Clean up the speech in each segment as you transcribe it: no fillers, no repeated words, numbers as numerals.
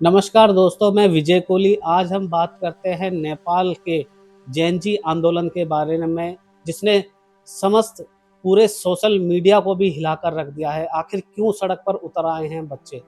नमस्कार दोस्तों, मैं विजय कोहली। आज हम बात करते हैं नेपाल के जेनजी आंदोलन के बारे में, जिसने समस्त पूरे सोशल मीडिया को भी हिलाकर रख दिया है। आखिर क्यों सड़क पर उतर आए हैं बच्चे?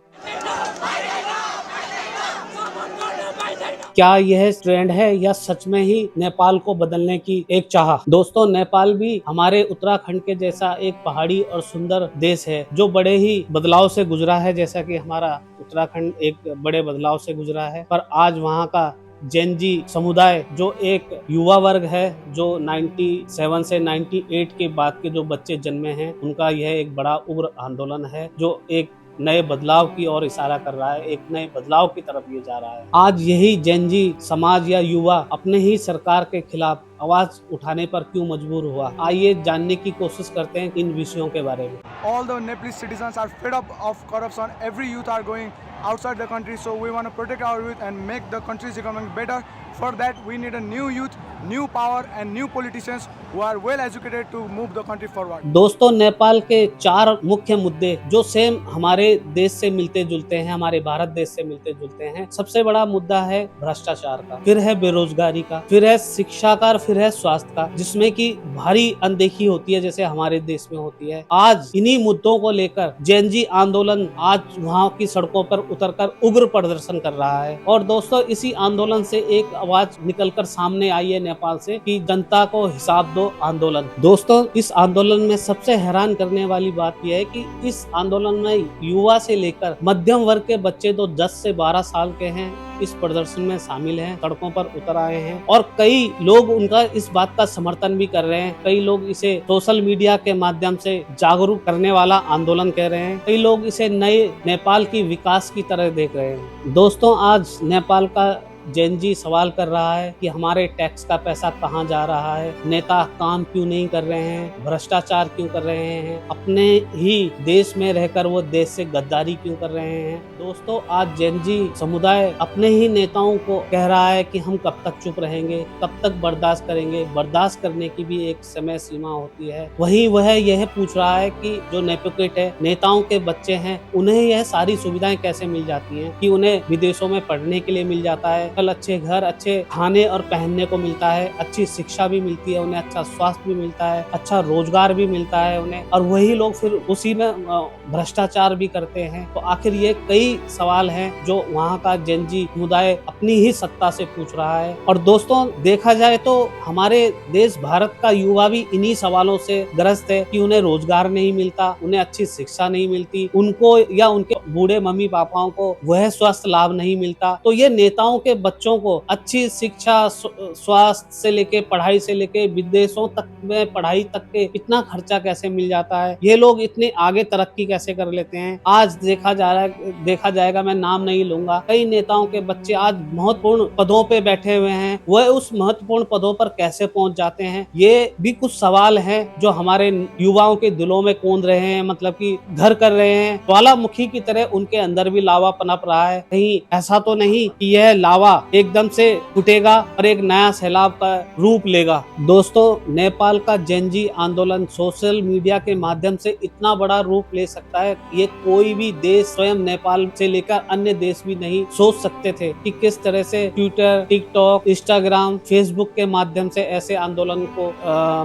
क्या यह ट्रेंड है या सच में ही नेपाल को बदलने की एक चाह? दोस्तों, नेपाल भी हमारे उत्तराखंड के जैसा एक पहाड़ी और सुंदर देश है जो बड़े ही बदलाव से गुजरा है। जैसा कि हमारा उत्तराखंड एक बड़े बदलाव से गुजरा है, पर आज वहाँ का जेनजी समुदाय जो एक युवा वर्ग है, जो 97 से 98 के बाद के जो बच्चे जन्मे हैं, उनका यह एक बड़ा उग्र आंदोलन है जो एक नए बदलाव की ओर इशारा कर रहा है, एक नए बदलाव की तरफ ये जा रहा है। आज यही जेनजी समाज या युवा अपने ही सरकार के खिलाफ आवाज उठाने पर क्यों मजबूर हुआ? आइए जानने की कोशिश करते हैं इन विषयों के बारे में। All the Nepalese citizens are fed up of corruption. Every youth are going outside the country, so we want to protect our youth and make the country's economy better. For that, we need a new youth, new power, and new politicians who are well educated to move the country forward. दोस्तों, नेपाल के 4 मुख्य मुद्दे जो same हमारे देश से मिलते जुलते हैं, हमारे भारत देश से मिलते जुलते हैं। सबसे बड़ा मुद्दा है भ्रष्टाचार का, फिर है बेरोजगारी का, फिर है शिक्षा का, फिर है स्वास्थ्य का, जिसमें की भारी अनदेखी होती है जैसे हमारे देश में होती है। आज इन्हीं मुद्दों को लेकर जेनजी आंदोलन आज वहाँ की सड़कों पर उतरकर उग्र प्रदर्शन कर रहा है। और दोस्तों, इसी आंदोलन से एक आवाज निकलकर सामने आई है नेपाल से कि जनता को हिसाब दो आंदोलन। दोस्तों, इस आंदोलन में सबसे हैरान करने वाली बात यह है कि इस आंदोलन में युवा से लेकर मध्यम वर्ग के बच्चे तो 10 से 12 साल के हैं, इस प्रदर्शन में शामिल हैं, सड़कों पर उतर आए हैं। और कई लोग उनका इस बात का समर्थन भी कर रहे हैं। कई लोग इसे सोशल मीडिया के माध्यम से जागरूक करने वाला आंदोलन कह रहे हैं। कई लोग इसे नए नेपाल की विकास की तरह देख रहे हैं। दोस्तों, आज नेपाल का जेनजी सवाल कर रहा है कि हमारे टैक्स का पैसा कहाँ जा रहा है, नेता काम क्यों नहीं कर रहे हैं, भ्रष्टाचार क्यों कर रहे हैं, अपने ही देश में रहकर वो देश से गद्दारी क्यों कर रहे हैं। दोस्तों, आज जेनजी समुदाय अपने ही नेताओं को कह रहा है कि हम कब तक चुप रहेंगे, कब तक बर्दाश्त करेंगे। बर्दाश्त करने की भी एक समय सीमा होती है। वहीं वह यह पूछ रहा है कि जो नेपोकेट है, नेताओं के बच्चे हैं, उन्हें यह सारी सुविधाएं कैसे मिल जाती हैं कि उन्हें विदेशों में पढ़ने के लिए मिल जाता है, अच्छे घर, अच्छे खाने और पहनने को मिलता है, अच्छी शिक्षा भी मिलती है उन्हें, अच्छा स्वास्थ्य भी मिलता है, अच्छा रोजगार भी मिलता है उन्हें, और वही लोग फिर उसी में भ्रष्टाचार भी करते हैं। तो आखिर ये कई सवाल हैं जो वहाँ का जेनजी समुदाय अपनी ही सत्ता से पूछ रहा है। और दोस्तों, देखा जाए तो हमारे देश भारत का युवा भी इन्हीं सवालों से ग्रस्त है कि उन्हें रोजगार नहीं मिलता, उन्हें अच्छी शिक्षा नहीं मिलती, उनको या उनके बूढ़े मम्मी पापाओं को वह स्वास्थ्य लाभ नहीं मिलता। तो ये नेताओं के बच्चों को अच्छी शिक्षा, स्वास्थ्य से लेके पढ़ाई से लेके विदेशों तक में पढ़ाई तक के इतना खर्चा कैसे मिल जाता है, ये लोग इतने आगे तरक्की कैसे कर लेते हैं। आज देखा जाएगा, मैं नाम नहीं लूंगा, कई नेताओं के बच्चे आज महत्वपूर्ण पदों पे बैठे हुए हैं। वह उस महत्वपूर्ण पदों पर कैसे पहुंच जाते हैं, ये भी कुछ सवाल हैं जो हमारे युवाओं के दिलों में कौंध रहे हैं, मतलब कि घर कर रहे हैं। ज्वालामुखी की तरह उनके अंदर भी लावा पनप रहा है। कहीं ऐसा तो नहीं कि यह लावा एकदम से फूटेगा और एक नया सैलाब का रूप लेगा। दोस्तों, नेपाल का जेनजी आंदोलन सोशल मीडिया के माध्यम से इतना बड़ा रूप ले सकता है, ये कोई भी देश, स्वयं नेपाल से लेकर अन्य देश भी नहीं सोच सकते थे कि किस तरह से ट्विटर, टिकटॉक, इंस्टाग्राम, फेसबुक के माध्यम से ऐसे आंदोलन को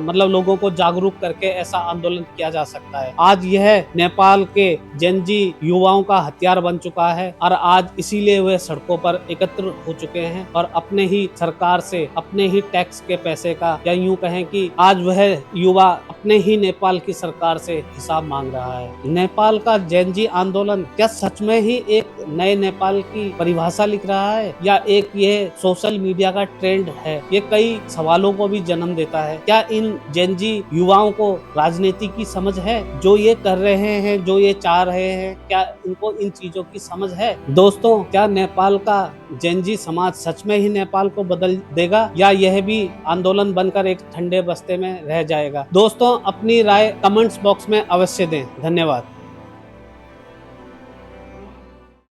मतलब लोगों को जागरूक करके ऐसा आंदोलन किया जा सकता है। आज यह नेपाल के जेनजी युवाओं का हथियार बन चुका है और आज इसीलिए वे सड़कों पर एकत्र हो चुके हैं और अपने ही सरकार से, अपने ही टैक्स के पैसे का, या यूं कहें कि आज वह युवा अपने ही नेपाल की सरकार से हिसाब मांग रहा है। नेपाल का जेनजी आंदोलन क्या सच में ही एक नए नेपाल की परिभाषा लिख रहा है या एक ये सोशल मीडिया का ट्रेंड है? ये कई सवालों को भी जन्म देता है। क्या इन जेनजी युवाओं को राजनीति की समझ है? जो ये कर रहे हैं, जो ये चाह रहे हैं, क्या इनको इन चीजों की समझ है? दोस्तों, क्या नेपाल का जेनजी समाज सच में ही नेपाल को बदल देगा या यह भी आंदोलन बनकर एक ठंडे बस्ते में रह जाएगा? दोस्तों, अपनी राय कमेंट्स बॉक्स में अवश्य दें। धन्यवाद।